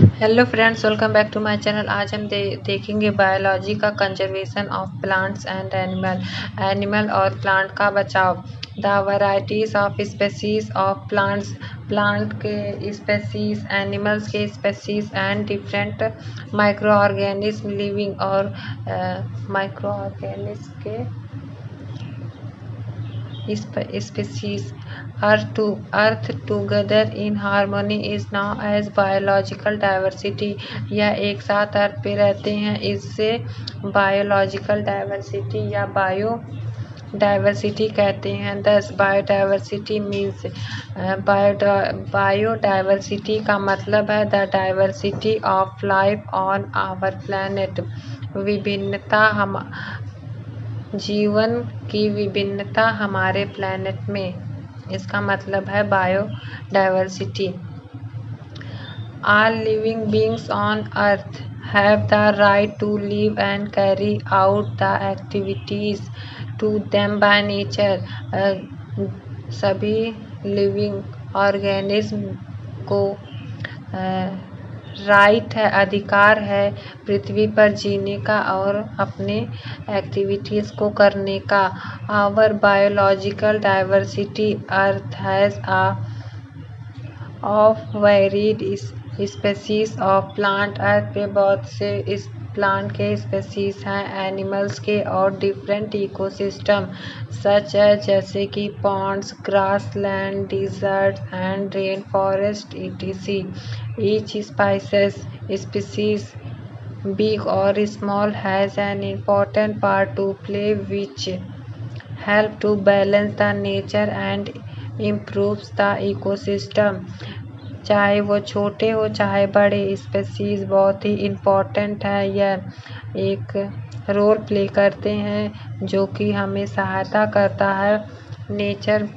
Hello friends, welcome back to my channel. आज हम देखेंगे बायोलॉजी का conservation of plants and animal और प्लांट का बचाव। The varieties of species of plants, plant के स्पेसीज, एनिमल्स के species and different micro organism living और माइक्रो ऑर्गेनिज्म के species earth together in harmony is now as biological diversity। यह एक साथ अर्थ पे रहते हैं, इससे बायोलॉजिकल डाइवर्सिटी या बायोडाइवर्सिटी कहते हैं। दस बायोडाइवर्सिटी मीन्स बायोडाइवर्सिटी का मतलब है the diversity of life on our planet. विभिन्नता जीवन की विभिन्नता हमारे प्लैनेट में, इसका मतलब है biodiversity. All living beings on earth have the right to live and carry out the activities to them by nature। सभी लिविंग ऑर्गेनिज्म को राइट है, अधिकार है पृथ्वी पर जीने का और अपने एक्टिविटीज़ को करने का। Our biological diversity earth has of varied species of plant. Earth पे बहुत से इस प्लांट के स्पेसीज हैं, एनिमल्स के और डिफरेंट इकोसिस्टम सच है जैसे कि ponds, grassland, desert and rain forest etc। Each species big or small has an important part to play which help to balance the nature and improves the ecosystem। चाहे वो छोटे हो चाहे बड़े, स्पेसीज बहुत ही इम्पोर्टेंट है। यह एक रोल प्ले करते हैं जो कि हमें सहायता करता है नेचर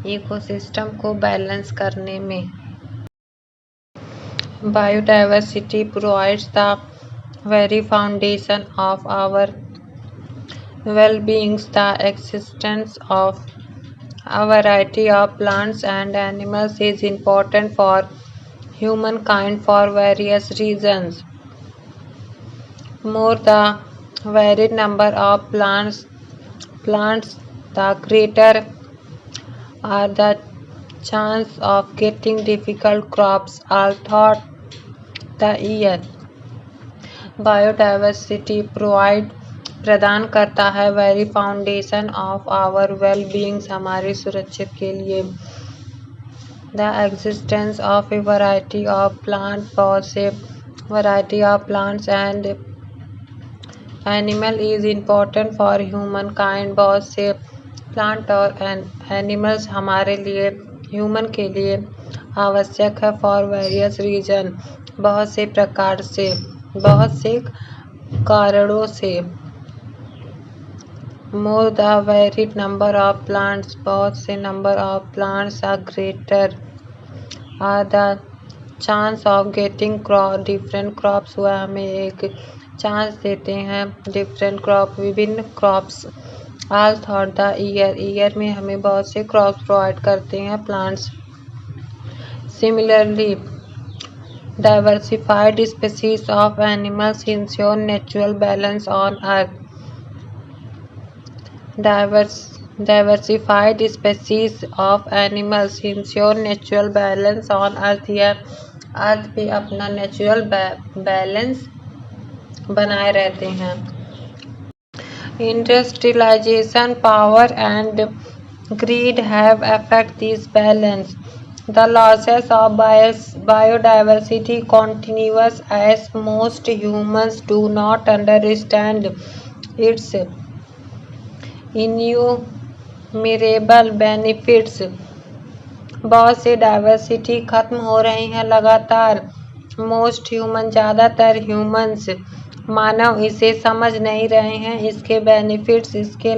इकोसिस्टम को बैलेंस करने में। Biodiversity provides the very foundation of our well-being। The existence of a variety of plants and animals is important for humankind for various reasons। More the varied number of plants, the greater are the chance of getting difficult crops all throughout the year। Biodiversity प्रदान करता है very foundation of our well beings, हमारी सुरक्षित के लिए। The existence of a variety of plant, बहुत से variety of plants and animal is important for humankind. बहुत से प्लांट और एनिमल्स हमारे लिए, ह्यूमन के लिए आवश्यक है फॉर वेरियस रीजन, बहुत से प्रकार से, बहुत से कारणों से। More the varied number of plants, बहुत से number of plants are greater are the chance of getting different crops. वह हमें एक चांस देते हैं डिफरेंट क्रॉप, विभिन्न crops all throughout the year में हमें बहुत से क्रॉप्स प्रोवाइड करते हैं plants. Similarly diversified species of animals ensure natural balance on earth। Diversified species of animals ensure natural balance on earth। यह अर्थ पे अपना नेचुरल बैलेंस बनाए रहते हैं। Industrialization, power and greed have affected this balance। The losses of biodiversity continues as most humans do not understand its innumerable benefits। बहुत से diversity खत्म हो रही हैं लगातार। मोस्ट ह्यूमन, ज़्यादातर ह्यूमंस, मानव इसे समझ नहीं रहे हैं, इसके बेनिफिट्स, इसके